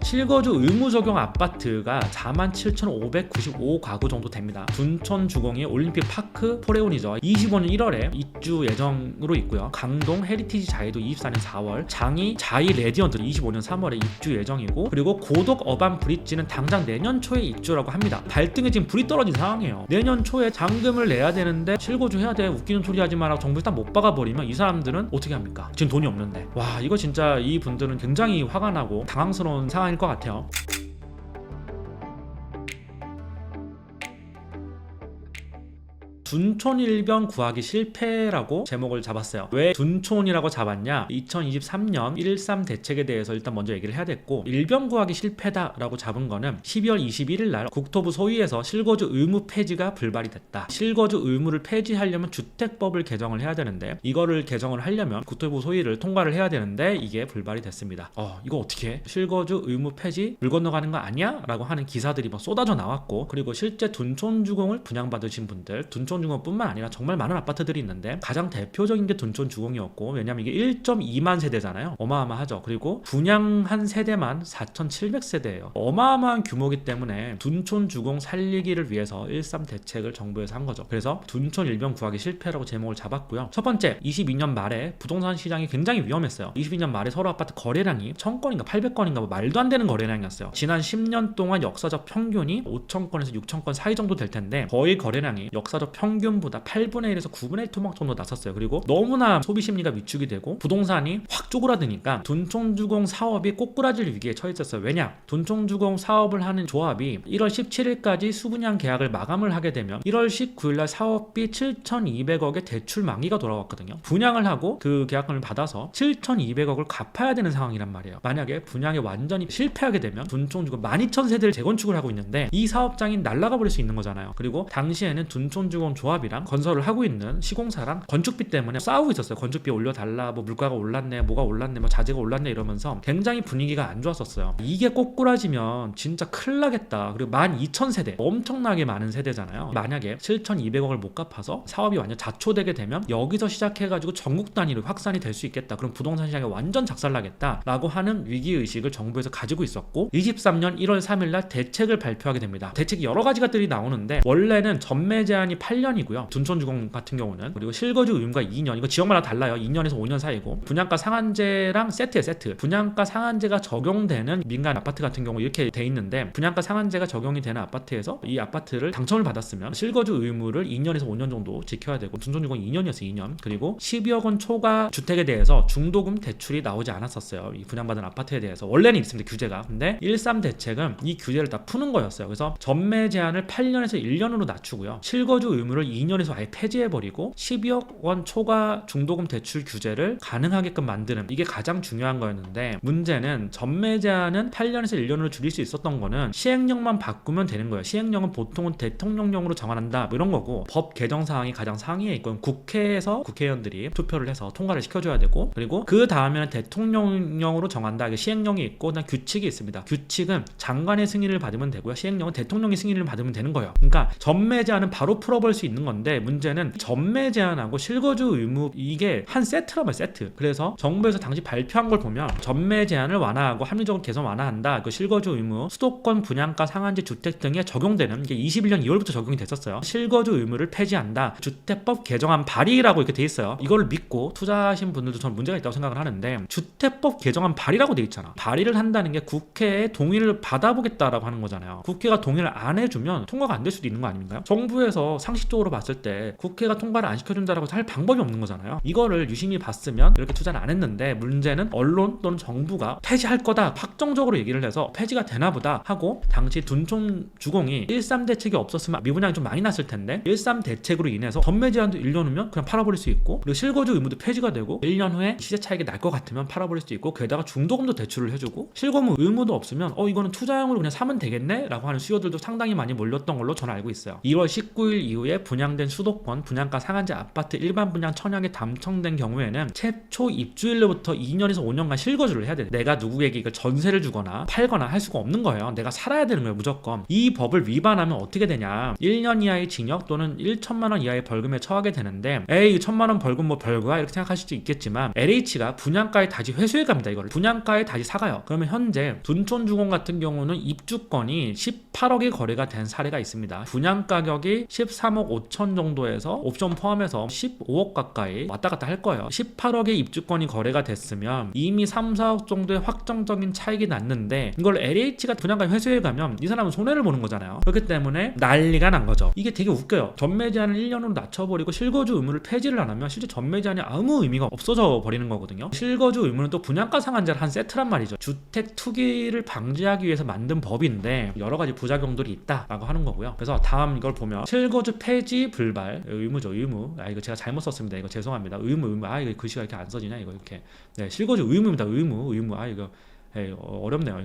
실거주 의무 적용 아파트가 47,595가구 정도 됩니다. 둔촌 주공이 올림픽 파크 포레온이죠. 25년 1월에 입주 예정으로 있고요. 강동 헤리티지 자이도 24년 4월, 장이 자이 레디언트 25년 3월에 입주 예정이고, 그리고 고덕 어반 브릿지는 당장 내년 초에 입주라고 합니다. 발등에 지금 불이 떨어진 상황이에요. 내년 초에 잔금을 내야 되는데 실거주 해야 돼, 웃기는 소리 하지 마라고 정부 일단 못 박아버리면 이 사람들은 어떻게 합니까? 지금 돈이 없는데. 와, 이거 진짜 이 분들은 굉장히 화가 나고 당황스러운 상황일 것 같아요. 둔촌 일변 구하기 실패라고 제목을 잡았어요. 왜 둔촌이라고 잡았냐? 2023년 1.13 대책에 대해서 일단 먼저 얘기를 해야 됐고, 일변 구하기 실패다라고 잡은 거는 12월 21일 날 국토부 소위에서 실거주 의무 폐지가 불발이 됐다. 실거주 의무를 폐지하려면 주택법을 개정을 해야 되는데, 이거를 개정을 하려면 국토부 소위를 통과를 해야 되는데 이게 불발이 됐습니다. 이거 어떻게 해? 실거주 의무 폐지 물 건너가는 거 아니야? 라고 하는 기사들이 막 쏟아져 나왔고, 그리고 실제 둔촌 주공을 분양받으신 분들, 둔촌 주공뿐만 아니라 정말 많은 아파트들이 있는데 가장 대표적인 게 둔촌 주공이었고, 왜냐면 이게 1.2만 세대잖아요. 어마어마하죠. 그리고 분양한 세대만 4,700세대예요. 어마어마한 규모이기 때문에 둔촌 주공 살리기를 위해서 1.3 대책을 정부에서 한 거죠. 그래서 둔촌 일변 구하기 실패라고 제목을 잡았고요. 첫 번째, 22년 말에 부동산 시장이 굉장히 위험했어요. 22년 말에 서울 아파트 거래량이 1,000건인가 800건인가 뭐 말도 안 되는 거래량이었어요. 지난 10년 동안 역사적 평균이 5,000건에서 6,000건 사이 정도 될 텐데, 거의 거래량이 역사적 평균보다 8분의 1에서 9분의 1 토막 정도 났었어요. 그리고 너무나 소비 심리가 위축이 되고 부동산이 확 쪼그라드니까 둔촌주공 사업이 꼬꾸라질 위기에 처했었어요. 왜냐? 둔촌주공 사업을 하는 조합이 1월 17일까지 수분양 계약을 마감을 하게 되면 1월 19일날 사업비 7,200억의 대출 만기가 돌아왔거든요. 분양을 하고 그 계약금을 받아서 7,200억을 갚아야 되는 상황이란 말이에요. 만약에 분양에 완전히 실패하게 되면 둔촌주공 12,000세대를 재건축을 하고 있는데 이 사업장이 날아가 버릴 수 있는 거잖아요. 그리고 당시에는 둔촌주공 조합이랑 건설을 하고 있는 시공사랑 건축비 때문에 싸우고 있었어요. 건축비 올려달라, 뭐 물가가 올랐네, 뭐가 올랐네, 뭐 자재가 올랐네 이러면서 굉장히 분위기가 안 좋았었어요. 이게 꼬꾸라지면 진짜 큰일 나겠다. 그리고 12,000세대, 엄청나게 많은 세대잖아요. 만약에 7,200억을 못 갚아서 사업이 완전 자초되게 되면 여기서 시작해가지고 전국 단위로 확산이 될 수 있겠다. 그럼 부동산 시장이 완전 작살나겠다 라고 하는 위기의식을 정부에서 가지고 있었고, 23년 1월 3일날 대책을 발표하게 됩니다. 대책이 여러 가지 것들이 나오는데, 원래는 전매 제한이 8년이고요. 둔촌주공 같은 경우는. 그리고 실거주 의무가 2년. 이거 지역마다 달라요. 2년에서 5년 사이고. 분양가 상한제랑 세트에 세트. 분양가 상한제가 적용되는 민간 아파트 같은 경우 이렇게 돼 있는데, 분양가 상한제가 적용이 되는 아파트에서 이 아파트를 당첨을 받았으면 실거주 의무를 2년에서 5년 정도 지켜야 되고, 둔촌주공 2년이었어요. 2년. 그리고 12억 원 초과 주택에 대해서 중도금 대출이 나오지 않았었어요. 이 분양받은 아파트에 대해서. 원래는 있습니다. 규제가. 근데 1.3 대책은 이 규제를 다 푸는 거였어요. 그래서 전매 제한을 8년에서 1년으로 낮추고요. 실거주 의무를 2년에서 아예 폐지해버리고 12억 원 초과 중도금 대출 규제를 가능하게끔 만드는, 이게 가장 중요한 거였는데, 문제는 전매 제한은 8년에서 1년으로 줄일 수 있었던 거는 시행령만 바꾸면 되는 거예요. 시행령은 보통은 대통령령으로 정한한다 뭐 이런 거고, 법 개정 사항이 가장 상위에 있고 국회에서 국회의원들이 투표를 해서 통과를 시켜줘야 되고, 그리고 그 다음에는 대통령령으로 정한다. 이게 시행령이 있고 그다음 규칙이 있습니다. 규칙은 장관의 승인을 받으면 되고요. 시행령은 대통령의 승인을 받으면 되는 거예요. 그러니까 전매 제한은 바로 풀어볼 수 있는 건데, 문제는 전매 제한하고 실거주 의무 이게 한 세트란 말이에요. 세트. 그래서 정부에서 당시 발표한 걸 보면 전매 제한을 완화하고 합리적으로 개선 완화한다. 그 실거주 의무, 수도권 분양가 상한제 주택 등에 적용되는, 이게 21년 2월부터 적용이 됐었어요. 실거주 의무를 폐지한다. 주택법 개정안 발의라고 이렇게 돼 있어요. 이걸 믿고 투자하신 분들도 저는 문제가 있다고 생각을 하는데, 주택법 개정안 발의라고 돼 있잖아. 발의를 한다는 게 국회의 동의를 받아보겠다라고 하는 거잖아요. 국회가 동의를 안 해주면 통과가 안 될 수도 있는 거 아닌가요? 정부에서 상식적으로 봤을 때 국회가 통과를 안 시켜준다라고 할 방법이 없는 거잖아요. 이거를 유심히 봤으면 이렇게 투자를 안 했는데, 문제는 언론 또는 정부가 폐지할 거다 확정적으로 얘기를 해서 폐지가 되나 보다 하고, 당시 둔촌 주공이 1.3 대책이 없었으면 미분양이 좀 많이 났을 텐데 1.3 대책으로 인해서 전매 제한도 1년 후면 그냥 팔아버릴 수 있고, 그리고 실거주 의무도 폐지가 되고 1년 후에 시세 차익이 날 것 같으면 팔아버릴 수 있고, 게다가 중도금도 대출을 해주고, 실거주 의무도 없으면 이거는 투자용으로 그냥 사면 되겠네 라고 하는 수요들도 상당히 많이 몰렸던 걸로 저는 알고 있어요. 2월 19일 이후에 실제 분양된 수도권 분양가 상한제 아파트 일반 분양 청약에 당첨된 경우에는 최초 입주일로부터 2년에서 5년간 실거주를 해야 돼. 내가 누구에게 이걸 전세를 주거나 팔거나 할 수가 없는 거예요. 내가 살아야 되는 거예요, 무조건. 이 법을 위반하면 어떻게 되냐? 1년 이하의 징역 또는 1천만 원 이하의 벌금에 처하게 되는데, 에이 1천만 원 벌금 뭐 별거야 이렇게 생각하실 수 있겠지만, LH가 분양가에 다시 회수해 갑니다. 이거를 분양가에 다시 사가요. 그러면 현재 둔촌주공 같은 경우는 입주권이 18억이 거래가 된 사례가 있습니다. 분양 가격이 13억 5천 정도에서 옵션 포함해서 15억 가까이 왔다 갔다 할 거예요. 18억의 입주권이 거래가 됐으면 이미 3, 4억 정도의 확정적인 차익이 났는데, 이걸 LH가 분양가 회수해 가면 이 사람은 손해를 보는 거잖아요. 그렇기 때문에 난리가 난 거죠. 이게 되게 웃겨요. 전매 제한을 1년으로 낮춰버리고 실거주 의무를 폐지를 안 하면 실제 전매 제한이 아무 의미가 없어져 버리는 거거든요. 실거주 의무는 또 분양가 상한제를 한 세트란 말이죠. 주택 투기를 방지하기 위해서 만든 법인데 여러 가지 부작용들이 있다라고 하는 거고요. 그래서 다음 이걸 보면 실거주 폐지 불발 의무죠. 의무. 이거 제가 잘못 썼습니다. 이거 죄송합니다. 의무. 이거 글씨가 이렇게 안 써지냐 이거 이렇게. 네, 실거주 의무입니다. 의무. 이거 어렵네요.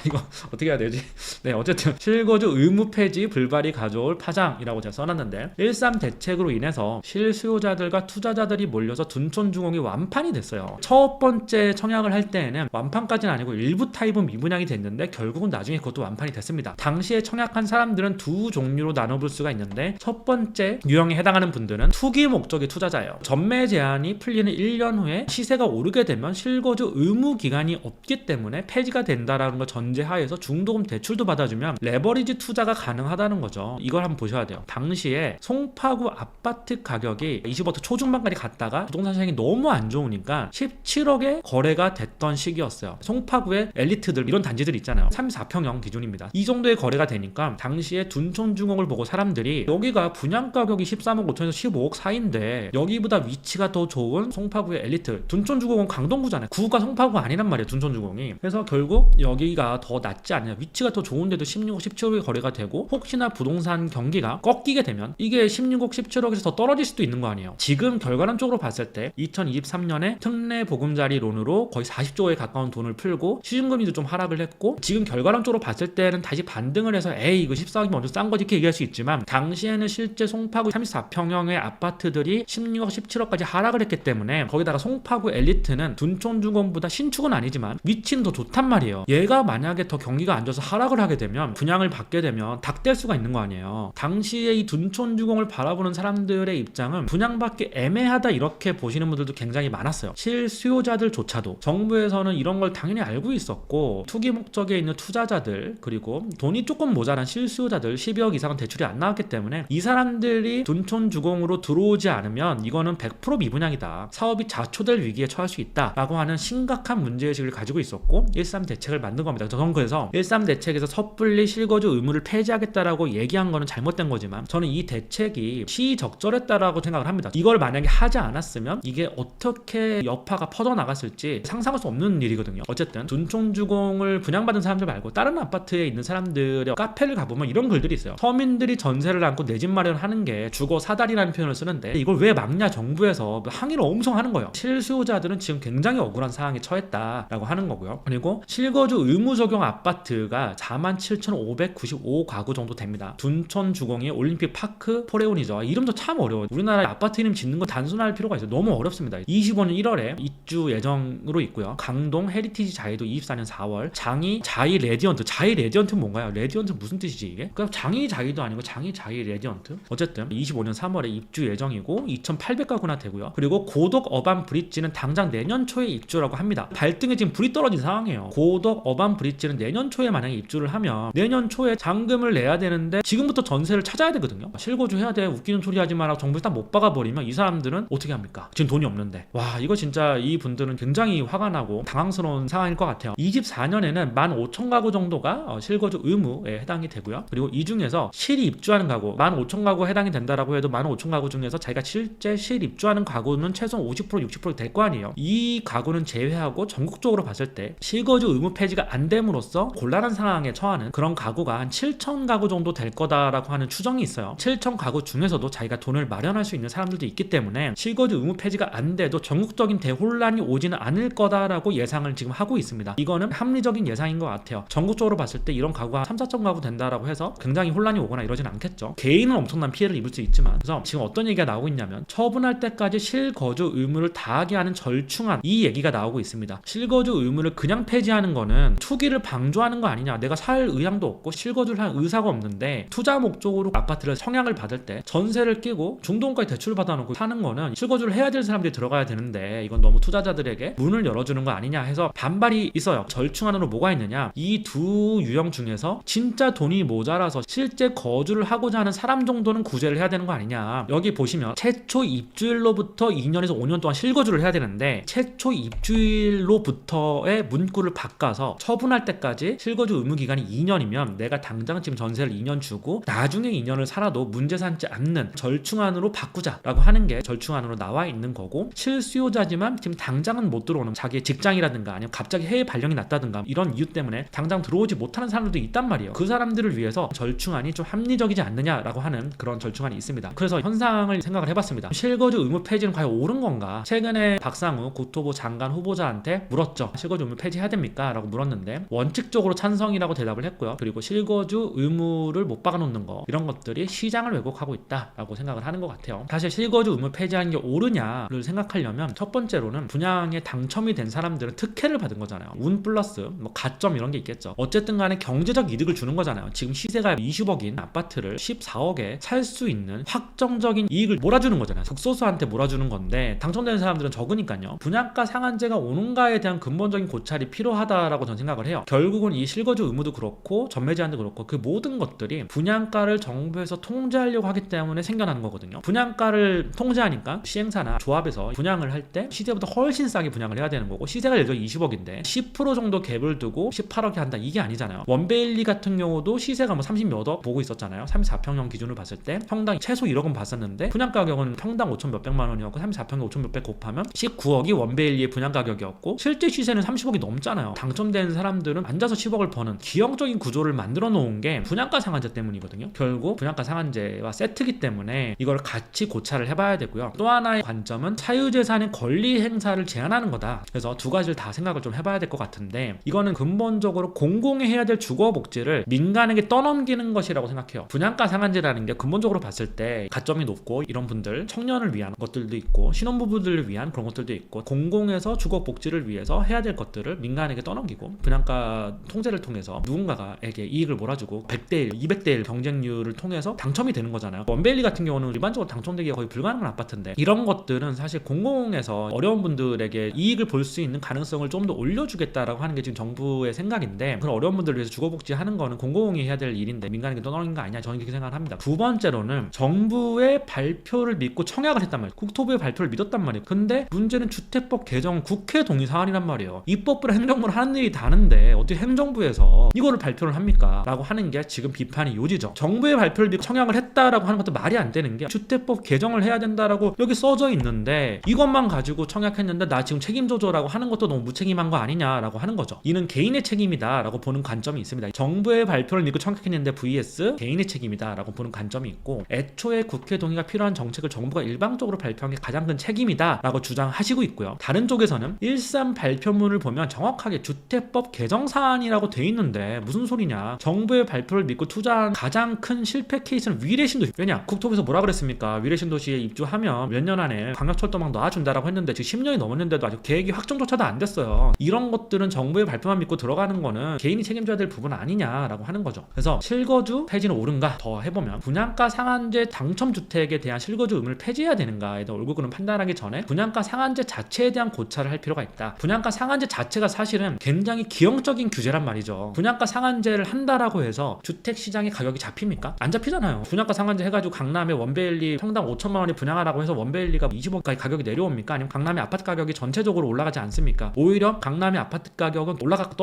이거 어떻게 해야 되지? 네, 어쨌든 실거주 의무 폐지 불발이 가져올 파장이라고 제가 써놨는데, 13 대책으로 인해서 실수요자들과 투자자들이 몰려서 둔촌주공이 완판이 됐어요. 첫 번째 청약을 할 때에는 완판까지는 아니고 일부 타입은 미분양이 됐는데 결국은 나중에 그것도 완판이 됐습니다. 당시에 청약한 사람들은 두 종류로 나눠볼 수가 있는데, 첫 번째 유형에 해당하는 분들은 투기 목적의 투자자예요. 전매 제한이 풀리는 1년 후에 시세가 오르게 되면 실거주 의무 기간이 없기 때문에 폐지가 된다라는 걸 전제하에서 중도금 대출도 받아주면 레버리지 투자가 가능하다는 거죠. 이걸 한번 보셔야 돼요. 당시에 송파구 아파트 가격이 20억 초중반까지 갔다가 부동산 시장이 너무 안 좋으니까 17억에 거래가 됐던 시기였어요. 송파구의 엘리트들 이런 단지들 있잖아요. 34평형 기준입니다. 이 정도의 거래가 되니까 당시에 둔촌주공을 보고 사람들이 여기가 분양가격이 13억 5천에서 15억 사이인데 여기보다 위치가 더 좋은 송파구의 엘리트, 둔촌주공은 강동구잖아요. 구가 송파구 아니란 말이에요. 둔촌주공. 그래서 결국 여기가 더 낫지 않냐, 위치가 더 좋은데도 16억 17억이 거래가 되고, 혹시나 부동산 경기가 꺾이게 되면 이게 16억 17억에서 더 떨어질 수도 있는 거 아니에요. 지금 결과론적으로 봤을 때 2023년에 특례 보금자리론으로 거의 40조에 가까운 돈을 풀고 시중금리도 좀 하락을 했고, 지금 결과론적으로 봤을 때는 다시 반등을 해서 에이 이거 14억이면 완전 싼 거지 이렇게 얘기할 수 있지만, 당시에는 실제 송파구 34평형의 아파트들이 16억 17억까지 하락을 했기 때문에, 거기다가 송파구 엘리트는 둔촌주공보다 신축은 아니지만 위치는 더 좋단 말이에요. 얘가 만약에 더 경기가 안 좋아서 하락을 하게 되면, 분양을 받게 되면 닥될 수가 있는 거 아니에요. 당시에 이 둔촌주공을 바라보는 사람들의 입장은 분양받기 애매하다 이렇게 보시는 분들도 굉장히 많았어요. 실수요자들조차도. 정부에서는 이런 걸 당연히 알고 있었고, 투기 목적에 있는 투자자들, 그리고 돈이 조금 모자란 실수요자들 12억 이상은 대출이 안 나왔기 때문에 이 사람들이 둔촌주공으로 들어오지 않으면 이거는 100% 미분양이다, 사업이 자초될 위기에 처할 수 있다 라고 하는 심각한 문제의식을 가지고 있었고 13 대책을 만든 겁니다. 저는 그래서 13 대책에서 섣불리 실거주 의무를 폐지하겠다라고 얘기한 거는 잘못된 거지만, 저는 이 대책이 시적절했다라고 생각을 합니다. 이걸 만약에 하지 않았으면 이게 어떻게 여파가 퍼져나갔을지 상상할 수 없는 일이거든요. 어쨌든 둔촌주공을 분양받은 사람들 말고 다른 아파트에 있는 사람들의 카페를 가보면 이런 글들이 있어요. 서민들이 전세를 안고 내 집 마련하는 게 주거 사다리라는 표현을 쓰는데, 이걸 왜 막냐, 정부에서 항의를 엄청 하는 거예요. 실수요자들은 지금 굉장히 억울한 상황에 처했다라고 하는 거고요. 그리고 실거주 의무 적용 아파트가 47,595가구 정도 됩니다. 둔촌주공이 올림픽 파크 포레온이죠. 이름도 참 어려워요. 우리나라 아파트 이름 짓는 거 단순할 필요가 있어요. 너무 어렵습니다. 25년 1월에 입주 예정으로 있고요. 강동 헤리티지 자이도 24년 4월, 장이 자이 레디언트. 자이 레디언트는 뭔가요? 레디언트 무슨 뜻이지 이게? 그럼 장이 자이도 아니고 장이 자이 레디언트? 어쨌든 25년 3월에 입주 예정이고 2,800가구나 되고요. 그리고 고덕 어반 브릿지는 당장 내년 초에 입주라고 합니다. 발등에 지금 불이 떨어진 상황이에요. 고덕 어반 브릿지는 내년 초에 만약에 입주를 하면 내년 초에 잔금을 내야 되는데 지금부터 전세를 찾아야 되거든요. 실거주 해야 돼, 웃기는 소리 하지 마라, 정부에서 딱 못 박아버리면 이 사람들은 어떻게 합니까? 지금 돈이 없는데. 와, 이거 진짜 이 분들은 굉장히 화가 나고 당황스러운 상황일 것 같아요. 24년에는 15,000가구 정도가 실거주 의무에 해당이 되고요. 그리고 이 중에서 실입주하는 가구 15,000가구에 해당이 된다라고 해도 15,000가구 중에서 자기가 실제 실입주하는 가구는 최소한 50% 60% 될 거 아니에요. 이 가구는 제외하고 전국적으로 봤을 때 때 실거주 의무 폐지가 안 됨으로써 곤란한 상황에 처하는 그런 가구가 한 7천 가구 정도 될 거다라고 하는 추정이 있어요. 7천 가구 중에서도 자기가 돈을 마련할 수 있는 사람들도 있기 때문에 실거주 의무 폐지가 안 돼도 전국적인 대혼란이 오지는 않을 거다라고 예상을 지금 하고 있습니다. 이거는 합리적인 예상인 것 같아요. 전국적으로 봤을 때 이런 가구가 3, 4천 가구 된다라고 해서 굉장히 혼란이 오거나 이러진 않겠죠. 개인은 엄청난 피해를 입을 수 있지만, 그래서 지금 어떤 얘기가 나오고 있냐면 처분할 때까지 실거주 의무를 다하게 하는 절충안, 이 얘기가 나오고 있습니다. 실거주 의무를 그냥 폐지하는 거는 투기를 방조하는 거 아니냐, 내가 살 의향도 없고 실거주를 할 의사가 없는데 투자 목적으로 아파트를 청약을 받을 때 전세를 끼고 중도금까지 대출을 받아놓고 사는 거는 실거주를 해야 될 사람들이 들어가야 되는데 이건 너무 투자자들에게 문을 열어주는 거 아니냐 해서 반발이 있어요. 절충안으로 뭐가 있느냐, 이 두 유형 중에서 진짜 돈이 모자라서 실제 거주를 하고자 하는 사람 정도는 구제를 해야 되는 거 아니냐. 여기 보시면 최초 입주일로부터 2년에서 5년 동안 실거주를 해야 되는데 최초 입주일로부터의 문구를 바꿔서 처분할 때까지 실거주 의무 기간이 2년이면 내가 당장 지금 전세를 2년 주고 나중에 2년을 살아도 문제 삼지 않는 절충안으로 바꾸자라고 하는 게 절충안으로 나와 있는 거고, 실수요자지만 지금 당장은 못 들어오는, 자기의 직장이라든가 아니면 갑자기 해외 발령이 났다든가 이런 이유 때문에 당장 들어오지 못하는 사람들도 있단 말이에요. 그 사람들을 위해서 절충안이 좀 합리적이지 않느냐라고 하는 그런 절충안이 있습니다. 그래서 현상을 생각을 해봤습니다. 실거주 의무 폐지는 과연 옳은 건가? 최근에 박상우 국토부 장관 후보자한테 물었죠. 실거주 의무 폐지해야 됩니까? 라고 물었는데 원칙적으로 찬성이라고 대답을 했고요. 그리고 실거주 의무를 못 박아놓는 거, 이런 것들이 시장을 왜곡하고 있다라고 생각을 하는 것 같아요. 사실 실거주 의무 폐지하는 게 옳으냐를 생각하려면 첫 번째로는 분양에 당첨이 된 사람들은 특혜를 받은 거잖아요. 운 플러스 뭐 가점 이런 게 있겠죠. 어쨌든 간에 경제적 이득을 주는 거잖아요. 지금 시세가 20억인 아파트를 14억에 살 수 있는 확정적인 이익을 몰아주는 거잖아요. 극소수한테 몰아주는 건데 당첨되는 사람들은 적으니까요. 분양가 상한제가 오는가에 대한 근본적인 고찰이 필요하다라고 저는 생각을 해요. 결국은 이 실거주 의무도 그렇고 전매 제한도 그렇고 그 모든 것들이 분양가를 정부에서 통제하려고 하기 때문에 생겨나는 거거든요. 분양가를 통제하니까 시행사나 조합에서 분양을 할 때 시세보다 훨씬 싸게 분양을 해야 되는 거고, 시세가 예를 들어 20억인데 10% 정도 갭을 두고 18억에 한다, 이게 아니잖아요. 원베일리 같은 경우도 시세가 뭐 30몇억 보고 있었잖아요. 34평형 기준으로 봤을 때 평당 최소 1억은 봤었는데 분양 가격은 평당 5천 몇백만 원이었고 34평에 5천 몇백 곱하면 19억이 원베일리의 분양 가격이었고 실제 시세는 30억이 넘잖아요. 당첨된 사람들은 앉아서 10억을 버는 기형적인 구조를 만들어 놓은 게 분양가 상한제 때문이거든요. 결국 분양가 상한제와 세트기 때문에 이걸 같이 고찰을 해봐야 되고요. 또 하나의 관점은 사유재산의 권리 행사를 제한하는 거다. 그래서 두 가지를 다 생각을 좀 해봐야 될 것 같은데, 이거는 근본적으로 공공이 해야 될 주거복지를 민간에게 떠넘기는 것이라고 생각해요. 분양가 상한제라는 게 근본적으로 봤을 때 가점이 높고 이런 분들, 청년을 위한 것들도 있고 신혼부부들을 위한 그런 것들도 있고, 공공에서 주거복지를 위해서 해야 될 것들을 민간에게 떠넘기고 분양가 통제를 통해서 누군가에게 이익을 몰아주고 100대1, 200대1 경쟁률을 통해서 당첨이 되는 거잖아요. 원베일리 같은 경우는 일반적으로 당첨되기가 거의 불가능한 아파트인데, 이런 것들은 사실 공공에서 어려운 분들에게 이익을 볼 수 있는 가능성을 좀 더 올려주겠다라고 하는 게 지금 정부의 생각인데, 그런 어려운 분들을 위해서 주거복지 하는 거는 공공이 해야 될 일인데 민간에게 떠넘긴 거 아니냐, 저는 그렇게 생각을 합니다. 두 번째로는 정부의 발표를 믿고 청약을 했단 말이에요. 국토부의 발표를 믿었단 말이에요. 근데 문제는 주택법 개정 국회 동의 사안이란 말이에요. 입법부랑 행정부를 하는 일이 다른데 어떻게 행정부에서 이거를 발표를 합니까? 라고 하는 게 지금 비판이 요지죠. 정부의 발표를 믿고 청약을 했다라고 하는 것도 말이 안 되는 게, 주택법 개정을 해야 된다라고 여기 써져 있는데 이것만 가지고 청약했는데 나 지금 책임져줘라고 하는 것도 너무 무책임한 거 아니냐라고 하는 거죠. 이는 개인의 책임이다 라고 보는 관점이 있습니다. 정부의 발표를 믿고 청약했는데 vs 개인의 책임이다 라고 보는 관점이 있고, 애초에 국회 동의가 필요한 정책을 정부가 일방적으로 발표한 게 가장 큰 책임이다 라고 주장하시고 있고요. 다른 쪽에서는 일산 발표문을 보면 정확하게 주택법 개정 사안이라고 돼 있는데 무슨 소리냐, 정부의 발표를 믿고 투자한 가장 큰 실패 케이스는 위례신도시. 왜냐, 국토부에서 뭐라 그랬습니까? 위례신도시에 입주하면 몇 년 안에 광역철도망 놔준다라고 했는데 지금 10년이 넘었는데도 아직 계획이 확정조차도 안 됐어요. 이런 것들은 정부의 발표만 믿고 들어가는 거는 개인이 책임져야 될 부분 아니냐라고 하는 거죠. 그래서 실거주 폐지는 옳은가 더 해보면, 분양가 상한제 당첨주택에 대한 실거주 의무를 폐지해야 되는가에 대한 올바른 판단하기 전에 분양가 상한제 자체에 대한 고찰을 할 필요가 있다. 분양가 상한제 자체가 사실은 굉장히 기형적인 규제란 말이죠. 분양가 상한제를 한다라고 해서 주택시장의 가격이 잡힙니까? 안 잡히잖아요. 분양가 상한제 해가지고 강남에 원베일리 평당 5천만 원에 분양하라고 해서 원베일리가 20억까지 가격이 내려옵니까? 아니면 강남의 아파트 가격이 전체적으로 올라가지 않습니까? 오히려 강남의 아파트 가격은 올라가고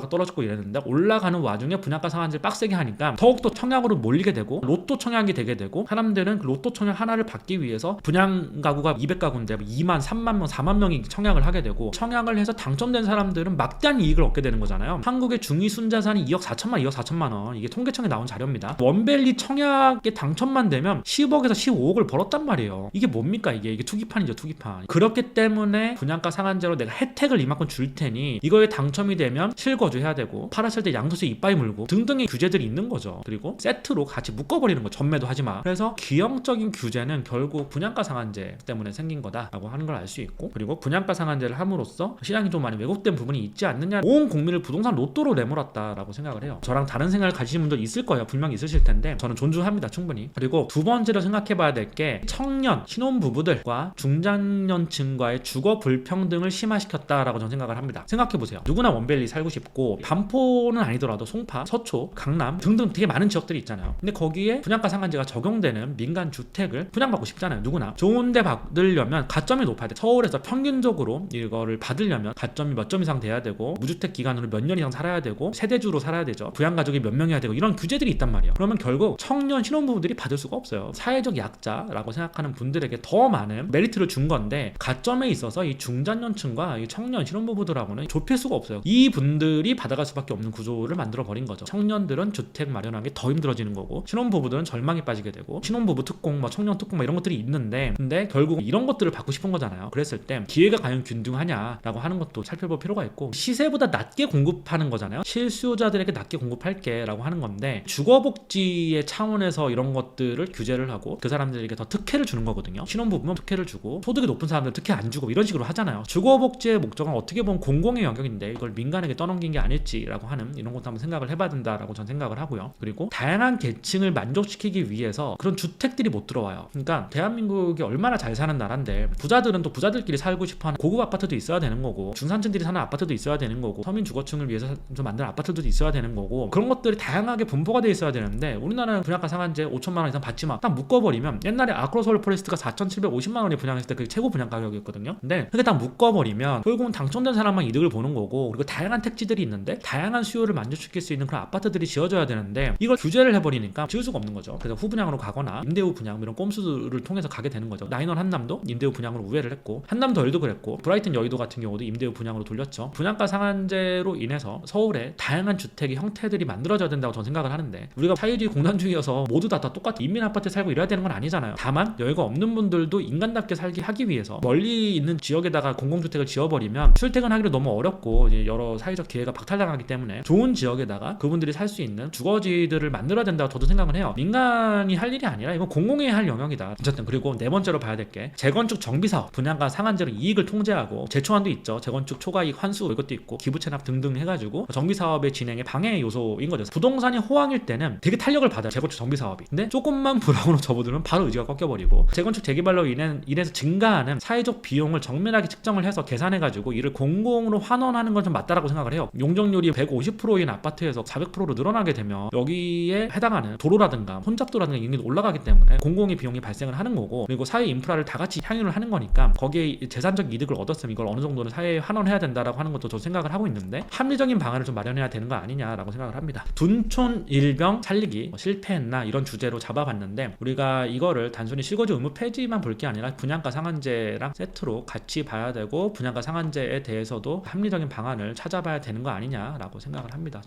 떨어지고 이랬는데, 올라가는 와중에 분양가 상한제를 빡세게 하니까 더욱더 청약으로 몰리게 되고 로또 청약이 되게 되고, 사람들은 그 로또 청약 하나를 받기 위해서 분양 가구가 200가구인데 2만, 3만 명, 4만 명이 청약을 하게 되고, 청약을 해서 당첨된 사람들은 막대한 이익을 얻게 되는 거잖아요. 한국의 중위 순자산이 2억 4천만 원. 이게 통계청에 나온 자료입니다. 원밸리 청약에 당첨만 되면 10억에서 15억을 벌었단 말이에요. 이게 뭡니까? 이게 투기판이죠, 투기판. 그렇기 때문에 분양가 상한제로 내가 혜택을 이만큼 줄 테니 이거에 당첨이 되면 실거주 해야 되고, 팔았을 때 양도세 이빠이 물고 등등의 규제들이 있는 거죠. 그리고 세트로 같이 묶어버리는 거, 전매도 하지 마. 그래서 기형적인 규제는 결국 분양가 상한제 때문에 생긴 거다라고 하는 걸 알 수 있고, 그리고 분양가 상한제를 함으로써 시장이 좀 많이 왜곡된 부분이 있지 않느냐, 온 국민을 부동산 로또로 내몰았다라고 생각을 해요. 저랑 다른 생각을 가지신 분들 있을 거예요. 분명히 있으실 텐데 저는 존중합니다, 충분히. 그리고 두 번째로 생각해봐야 될 게 청년, 신혼부부들과 중장년층과의 주거 불평등을 심화시켰다라고 저는 생각을 합니다. 생각해보세요. 누구나 원밸리 살고 싶고, 반포는 아니더라도 송파, 서초, 강남 등등 되게 많은 지역들이 있잖아요. 근데 거기에 분양가 상한제가 적용되는 민간 주택을 분양받고 싶잖아요. 누구나. 좋은데 받으려면 가점이 높아야 돼. 서울에서 평균적으로 이거를 받으려면 가점이 몇 점 이상 돼야 되고, 무주택 기간으로 몇 년 이상 살아야 되고, 세대주로 살아야 되죠. 부양가족이 몇 명이어야 되고, 이런 규제들이 있단 말이에요. 그러면 결국 청년, 신혼부부들이 받을 수가 없어요. 사회적 약자라고 생각하는 분들에게 더 많은 메리트를 준 건데, 가점에 있어서 이 중장년층과 이 청년, 신혼부부들하고는 좁힐 수가 없어요. 이 분들이 받아갈 수밖에 없는 구조를 만들어 버린 거죠. 청년들은 주택 마련하기 더 힘들어지는 거고, 신혼부부들은 절망에 빠지게 되고, 신혼부부 특공, 청년 특공 이런 것들이 있는데, 근데 결국 이런 것들을 받고 싶은 거잖아요. 그랬을 때 기회가 과연 균등하냐라고 하는 것도 살펴볼 필요가 있고, 시세보다 낮게 공급하는 거잖아요. 실수요자들에게 낮게 공급할게 라고 하는 건데, 주거복지의 차원에서 이런 것들을 규제를 하고 그 사람들에게 더 특혜를 주는 거거든요. 신혼부부면 특혜를 주고, 소득이 높은 사람들은 특혜 안 주고, 이런 식으로 하잖아요. 주거복지의 목적은 어떻게 보면 공공의 영역인데 이걸 민간에게 떠넘긴 게 아닐지라고 하는, 이런 것도 한번 생각을 해봐야 된다라고 전 생각을 하고요. 그리고 다양한 계층을 만족시키기 위해서 그런 주택들이 못 들어와요. 그러니까 대한민국이 얼마나 잘 사는 나라인데, 부자들은 또 부자들끼리 살고 싶어하는 고급 아파트도 있어야 되는 거고, 중산층들이 사는 아파트도 있어야 되는 거고, 서민 주거층을 위해서 만든 아파트도 있어야 되는 거고, 그런 것들이 다양하게 분포가 돼 있어야 되는데, 우리나라는 분양가 상한제 5천만 원 이상 받지 마, 딱 묶어버리면, 옛날에 아크로서울 포레스트가 4,750만 원에 분양했을 때 그게 최고 분양 가격이었거든요. 근데 그게 딱 묶어버리면 결국은 당첨된 사람만 이득을 보는 거고, 그리고 다양한 택지들이 있는데 다양한 수요를 만족시킬 수 있는 그런 아파트들이 지어져야 되는데, 이걸 규제를 해버리니까 지을 수가 없는 거죠. 그래서 후분양으로 가거나 임대후 분양 이런 꼼수를 통해서 가게 되는 거죠. 라이넌 한남도 임대후 분양으로 우회를 했고, 한남더일도 그랬고, 브라이튼 여의도 같은 경우도 임대후 분양으로 돌렸죠. 분양가 상한제로 인해서 서울에 다양한 주택의 형태들이 만들어져야 된다고 저는 생각을 하는데, 우리가 사회주의 공산주의여서 모두 다 똑같이 인민 아파트에 살고 이래야 되는 건 아니잖아요. 다만 여유가 없는 분들도 인간답게 살기 하기 위해서 멀리 있는 지역에다가 공공주택을 지어버리면 출퇴근하기도 너무 어렵고, 이제 여러 사회적 기회가 박탈당하기 때문에 좋은 지역에다가 그분들이 살 수 있는 주거지들을 만들어야 된다고 저도 생각을 해요. 민간이 할 일이 아니라 이건 공공이 할 영역이다. 어쨌든, 그리고 네 번째로 봐야 될 게 재건축 정비사업 분양가 상한제로 이익을 통제하고, 제초안도 있죠. 재건축 초과이익 환수 이것도 있고, 기부 체납 등등 해가지고 정비사업의 진행에 방해 요소인 거죠. 부동산이 호황일 때는 되게 탄력을 받아요, 재건축 정비사업이. 근데 조금만 불황으로 접어들면 바로 의지가 꺾여버리고, 재건축 재개발로 인해서 증가하는 사회적 비용을 정밀하게 측정을 해서 계산해가지고 이를 공공으로 환원하는 건 좀 맞다라고 생각을 해요. 용적률이 150%인 아파트에서 400%로 늘어나게 되면 여기에 해당하는 도로라든가 혼잡도라든가 이런 게 올라가기 때문에 공공의 비용이 발생을 하는 거고, 그리고 사회 인프라를 다 같이 향유를 하는 거니까 거기에 재산적 이득을 얻었으면 이걸 어느 정도는 사회에 환원해야 된다라고 하는 것도 저 생각을 하고 있는데, 합리적인 방안을 좀 마련해야 되는 거 아니냐라고 생각을 합니다. 둔촌 일병 살리기 실패했나, 이런 주제로 잡아봤는데, 우리가 이거를 단순히 실거주 의무 폐지만 볼 게 아니라 분양가 상한제랑 세트로 같이 봐야 되고, 분양가 상한제에 대해서도 합리적인 방안을 찾아봐야 되는 거 아니냐라고 생각을 합니다.